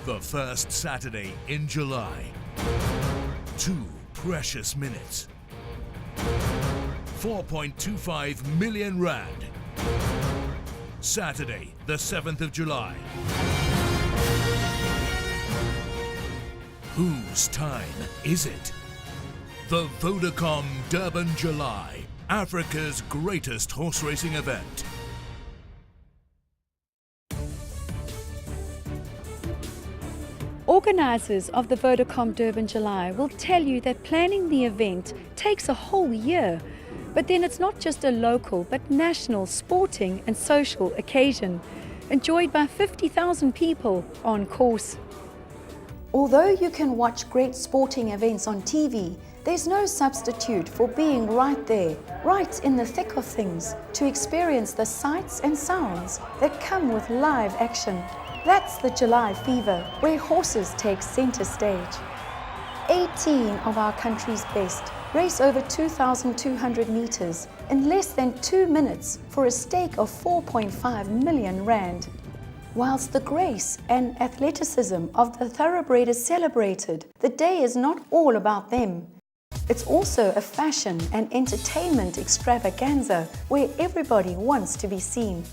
The first Saturday in July. 2 precious minutes. 4.25 million rand. Saturday, the 7th of July. Whose time is it? The Vodacom Durban July, Africa's greatest horse racing event. Organisers of the Vodacom Durban July will tell you that planning the event takes a whole year, but then it's not just a local but national sporting and social occasion, enjoyed by 50,000 people on course. Although you can watch great sporting events on TV, there's no substitute for being right there, right in the thick of things, to experience the sights and sounds that come with live action. That's the July fever, where horses take center stage. 18 of our country's best race over 2,200 meters in less than 2 minutes for a stake of 4.5 million rand. Whilst the grace and athleticism of the thoroughbred is celebrated, the day is not all about them. It's also a fashion and entertainment extravaganza where everybody wants to be seen.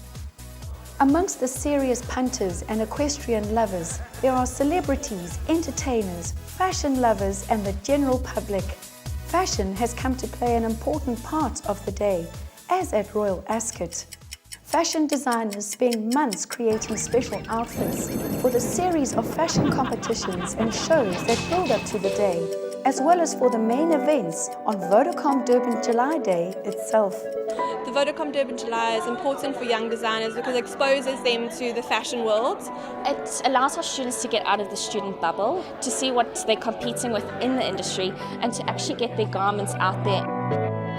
Amongst the serious punters and equestrian lovers, there are celebrities, entertainers, fashion lovers and the general public. Fashion has come to play an important part of the day, as at Royal Ascot. Fashion designers spend months creating special outfits for the series of fashion competitions and shows that build up to the day, as well as for the main events on Vodacom Durban July Day itself. The Vodacom Durban July is important for young designers because it exposes them to the fashion world. It allows our students to get out of the student bubble, to see what they're competing with in the industry and to actually get their garments out there.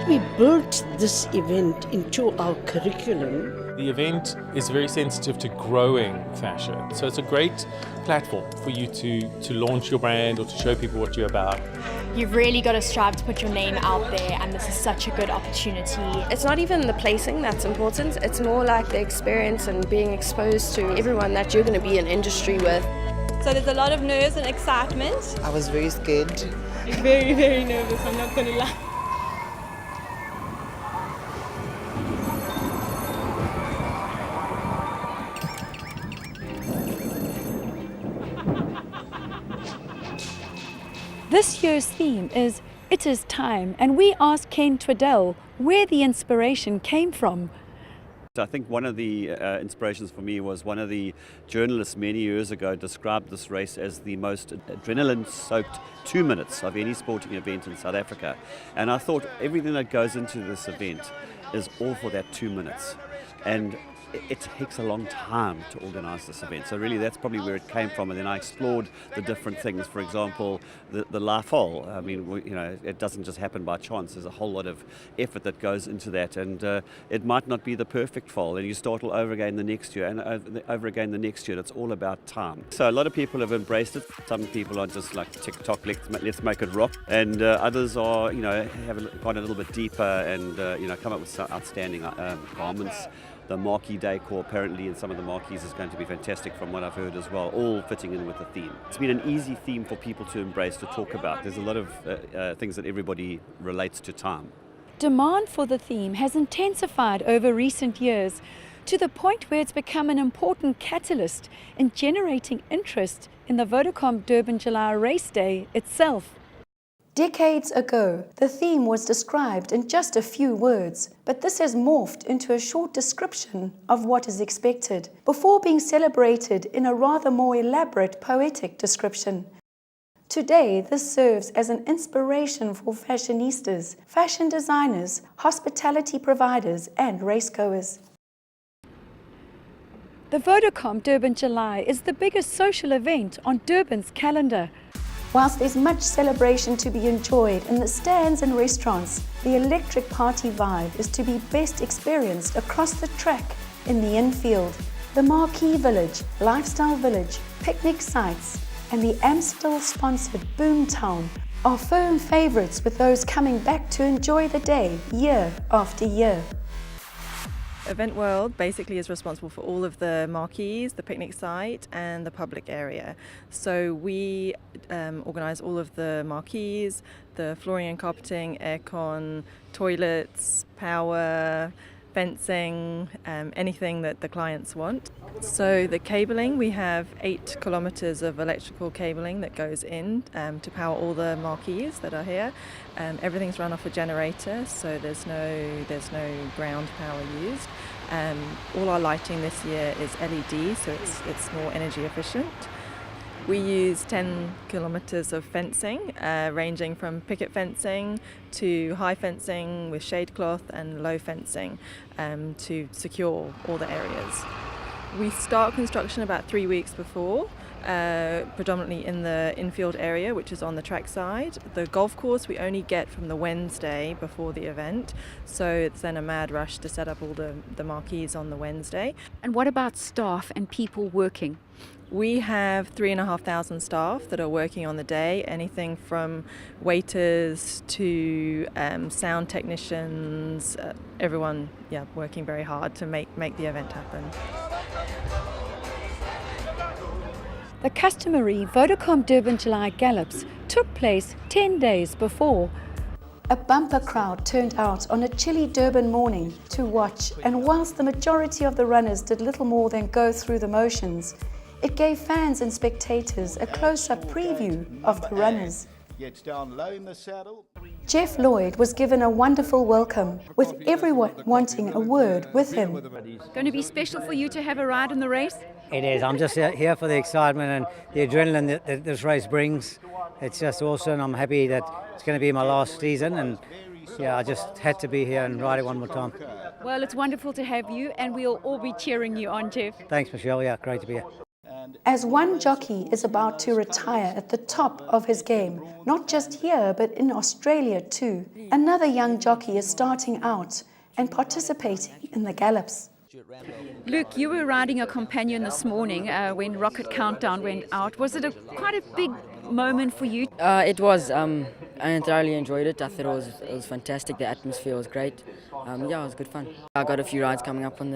We built this event into our curriculum. The event is very sensitive to growing fashion, so it's a great platform for you to launch your brand or to show people what you're about. You've really got to strive to put your name out there, and this is such a good opportunity. It's not even the placing that's important, it's more like the experience and being exposed to everyone that you're going to be in industry with. So there's a lot of nerves and excitement. I was very scared. Very, very nervous, I'm not going to lie. This year's theme is It Is Time, and we asked Ken Twaddell where the inspiration came from. I think one of the inspirations for me was one of the journalists many years ago described this race as the most adrenaline-soaked 2 minutes of any sporting event in South Africa. And I thought everything that goes into this event is all for that 2 minutes. And it takes a long time to organise this event, so really that's probably where it came from. And then I explored the different things. For example, the live foal. I mean, it doesn't just happen by chance. There's a whole lot of effort that goes into that, and it might not be the perfect foal, and you start all over again the next year and over again the next year. It's all about time. So a lot of people have embraced it. Some people are just like TikTok, let's make it rock, and others are have gone a little bit deeper and come up with some outstanding garments. The marquee decor apparently in some of the marquees is going to be fantastic from what I've heard as well, all fitting in with the theme. It's been an easy theme for people to embrace, to talk about. There's a lot of things that everybody relates to time. Demand for the theme has intensified over recent years to the point where it's become an important catalyst in generating interest in the Vodacom Durban July race day itself. Decades ago, the theme was described in just a few words, but this has morphed into a short description of what is expected, before being celebrated in a rather more elaborate poetic description. Today, this serves as an inspiration for fashionistas, fashion designers, hospitality providers, and racegoers. The Vodacom Durban July is the biggest social event on Durban's calendar. Whilst there's much celebration to be enjoyed in the stands and restaurants, the electric party vibe is to be best experienced across the track in the infield, the Marquee Village, Lifestyle Village, picnic sites, and the Amstel-sponsored Boomtown are firm favourites with those coming back to enjoy the day year after year. Event World basically is responsible for all of the marquees, the picnic site and the public area. So we organise all of the marquees, the flooring and carpeting, aircon, toilets, power, fencing, anything that the clients want. So the cabling, we have 8 kilometres of electrical cabling that goes in to power all the marquees that are here. Everything's run off a generator, so there's no ground power used. All our lighting this year is LED, so it's more energy efficient. We use 10 kilometres of fencing, ranging from picket fencing to high fencing with shade cloth and low fencing to secure all the areas. We start construction about 3 weeks before, predominantly in the infield area, which is on the track side. The golf course we only get from the Wednesday before the event, so it's then a mad rush to set up all the marquees on the Wednesday. And what about staff and people working? We have 3,500 staff that are working on the day, anything from waiters to sound technicians, everyone working very hard to make the event happen. The customary Vodacom Durban July Gallops took place 10 days before. A bumper crowd turned out on a chilly Durban morning to watch, and whilst the majority of the runners did little more than go through the motions, it gave fans and spectators a close-up preview of the runners. Gets down low in the saddle. Jeff Lloyd was given a wonderful welcome, with everyone wanting a word with him. Going to be special for you to have a ride in the race? It is. I'm just here for the excitement and the adrenaline that this race brings. It's just awesome. I'm happy that it's going to be my last season, and I just had to be here and ride it one more time. Well, it's wonderful to have you, and we'll all be cheering you on, Jeff. Thanks, Michelle. Yeah, great to be here. As one jockey is about to retire at the top of his game, not just here but in Australia too, another young jockey is starting out and participating in the gallops. Luke, you were riding a companion this morning when Rocket Countdown went out. Was it quite a big moment for you? It was. I thoroughly enjoyed it. I thought it was fantastic. The atmosphere was great. It was good fun. I got a few rides coming up on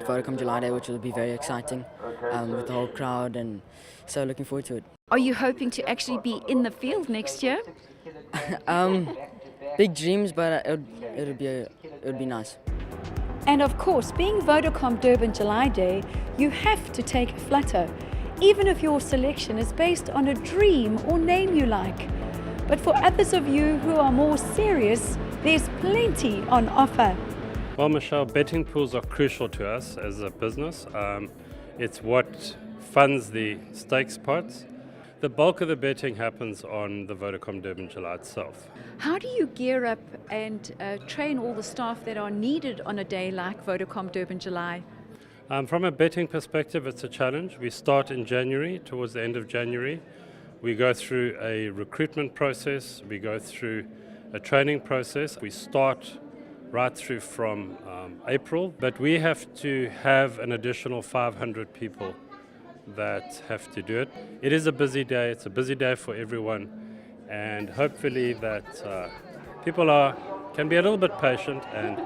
Vodacom July Day, which will be very exciting with the whole crowd, and so looking forward to it. Are you hoping to actually be in the field next year? Big dreams, but it would be nice. And of course, being Vodacom Durban July Day, you have to take a flutter, even if your selection is based on a dream or name you like. But for others of you who are more serious, there's plenty on offer. Well, Michelle, betting pools are crucial to us as a business. It's what funds the stakes pots. The bulk of the betting happens on the Vodacom Durban July itself. How do you gear up and train all the staff that are needed on a day like Vodacom Durban July? From a betting perspective, it's a challenge. We start in January, towards the end of January. We go through a recruitment process. We go through a training process. We start right through from April, but we have to have an additional 500 people that have to do it. It is a busy day. It's a busy day for everyone, and hopefully that people can be a little bit patient and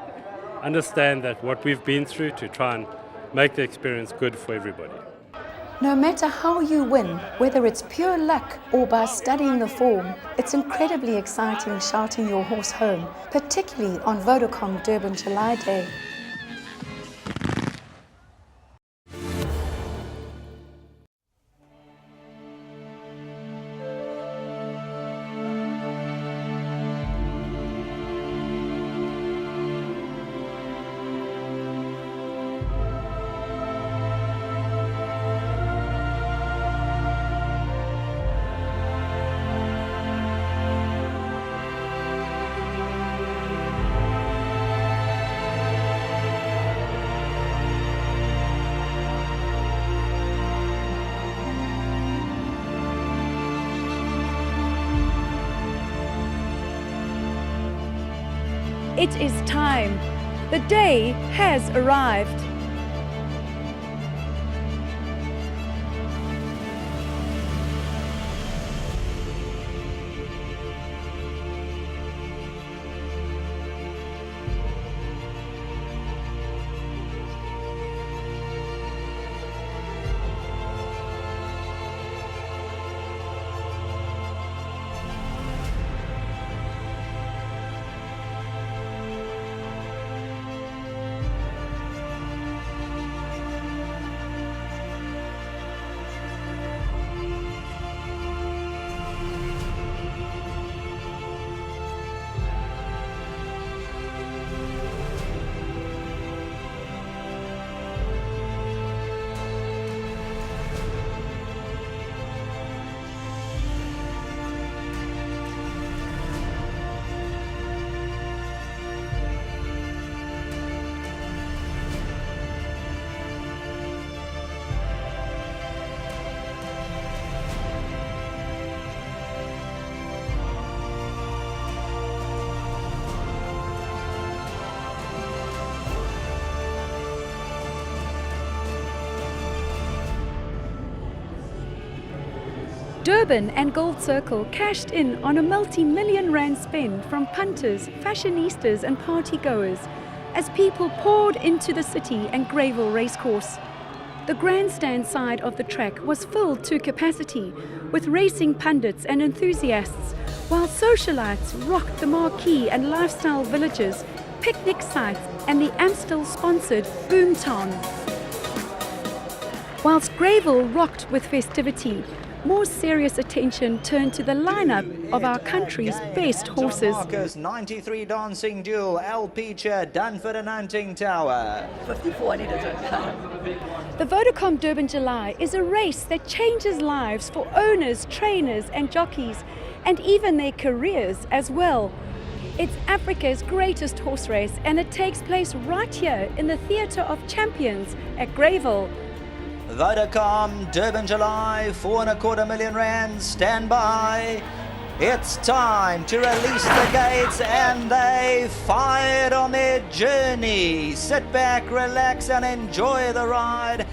understand that what we've been through to try and make the experience good for everybody. No matter how you win, whether it's pure luck or by studying the form, it's incredibly exciting shouting your horse home, particularly on Vodacom Durban July Day. It is time. The day has arrived. Durban and Gold Circle cashed in on a multi-million rand spend from punters, fashionistas and partygoers as people poured into the city and Greyville Racecourse. The grandstand side of the track was filled to capacity with racing pundits and enthusiasts, while socialites rocked the marquee and lifestyle villages, picnic sites and the Amstel-sponsored Boomtown. Whilst Greyville rocked with festivity, more serious attention turned to the lineup of our country's best horses. Marcus, 93 Dancing Duel, Alpecha, Dunford and Hunting Tower. 54, I need to The Vodacom Durban July is a race that changes lives for owners, trainers and jockeys, and even their careers as well. It's Africa's greatest horse race, and it takes place right here in the Theatre of Champions at Greyville. Vodacom Durban July, 4.25 million rand, stand by. It's time to release the gates, and they fired on their journey. Sit back, relax and enjoy the ride.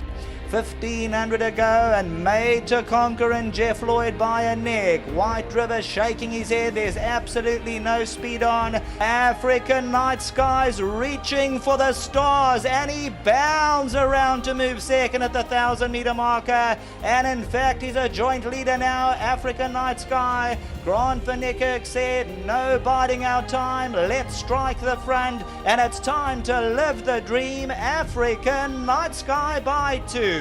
1,500 to go, and Made to Conquer and Jeff Lloyd by a neck. White River shaking his head, there's absolutely no speed on. African Night Skies reaching for the stars, and he bounds around to move second at the 1,000-meter marker. And in fact, he's a joint leader now, African Night Sky. Grant van Niekerk said, no biding our time, let's strike the front, and it's time to live the dream. African Night Sky by 2.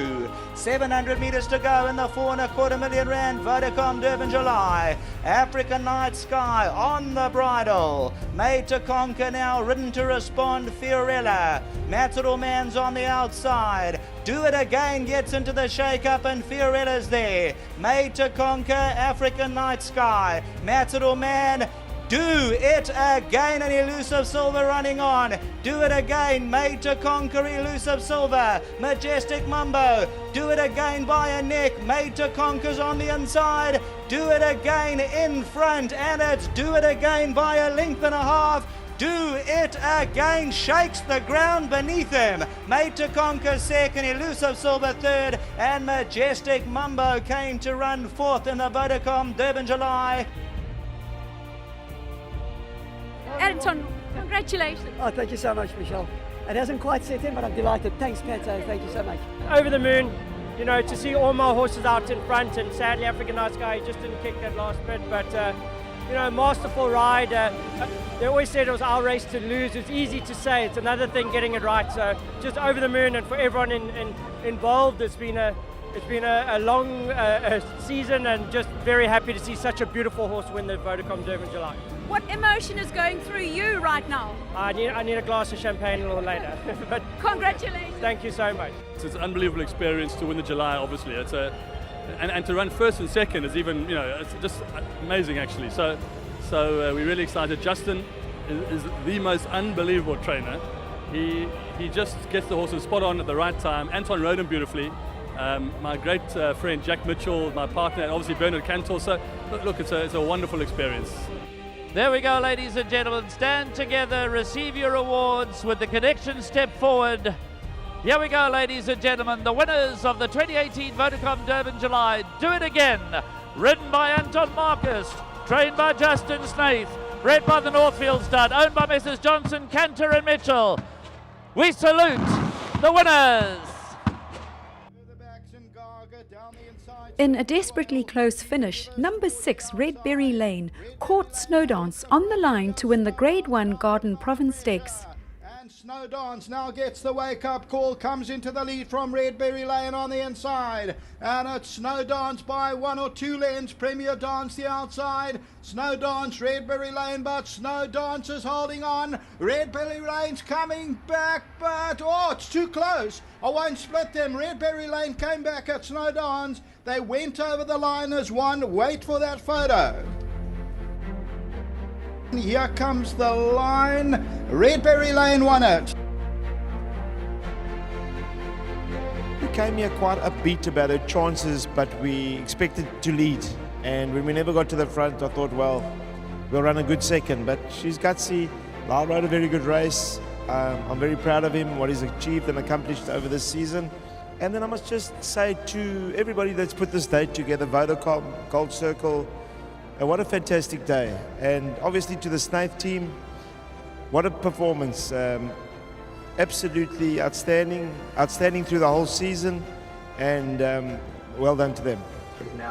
700 meters to go in the 4.25 million rand Vodacom Durban July. African Night Sky on the bridle. Made to Conquer now, ridden to respond, Fiorella. Matador Man's on the outside. Do It Again gets into the shake-up, and Fiorella's there. Made to Conquer, African Night Sky. Matador Man, Do It Again, and Elusive Silver running on. Do It Again, Made to Conquer, Elusive Silver. Majestic Mumbo, Do It Again by a neck. Made to Conquer's on the inside. Do It Again in front, and it's Do It Again by a length and a half. Do It Again shakes the ground beneath him. Made to Conquer second, Elusive Silver third, and Majestic Mumbo came to run fourth in the Vodacom Durban July. Anton, congratulations. Oh, thank you so much, Michelle. It hasn't quite set in, but I'm delighted. Thanks, Pato. Thank you so much. Over the moon, you know, to see all my horses out in front, and sadly African Night Sky just didn't kick that last bit, but you know, masterful ride. They always said it was our race to lose. It's easy to say, it's another thing getting it right. So just over the moon, and for everyone involved, it's been a long season, and just very happy to see such a beautiful horse win the Vodacom Durban July. What emotion is going through you right now? I need a glass of champagne a little later. But congratulations. Thank you so much. It's an unbelievable experience to win the July, obviously. It's and to run first and second is even, you know, it's just amazing actually. So we're really excited. Justin is the most unbelievable trainer. He just gets the horses spot on at the right time. Anton rode him beautifully. My great friend Jack Mitchell, my partner, and obviously Bernard Cantor. So look, it's a wonderful experience. There we go, ladies and gentlemen. Stand together, receive your awards with the connection step forward. Here we go, ladies and gentlemen. The winners of the 2018 Vodacom Durban July. Do It Again. Ridden by Anton Marcus. Trained by Justin Snaith. Bred by the Northfield Stud. Owned by Messrs. Johnson, Cantor and Mitchell. We salute the winners. In a desperately close finish, number 6 Redberry Lane caught Snowdance on the line to win the Grade 1 Garden Province Stakes. And Snowdance now gets the wake-up call, comes into the lead from Redberry Lane on the inside. And it's Snowdance by 1 or 2 lengths. Premier Dance the outside. Snowdance, Redberry Lane, but Snowdance is holding on. Redberry Lane's coming back, but oh, it's too close. I won't split them. Redberry Lane came back at Snowdance. They went over the line as one. Wait for that photo. Here comes the line. Redberry Lane won it. We came here quite upbeat about our chances, but we expected to lead. And when we never got to the front, I thought, well, we'll run a good second. But she's gutsy. Lyle rode a very good race. I'm very proud of him, what he's achieved and accomplished over this season. And then I must just say to everybody that's put this date together, Vodacom, Gold Circle, what a fantastic day. And obviously to the Snaith team, what a performance. Absolutely outstanding through the whole season, and well done to them.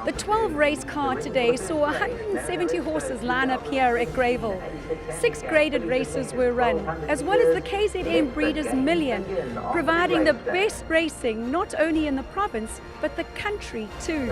The 12 race car today saw 170 horses line up here at Greyville. 6 graded races were run, as well as the KZN Breeders' Million, providing the best racing not only in the province, but the country too.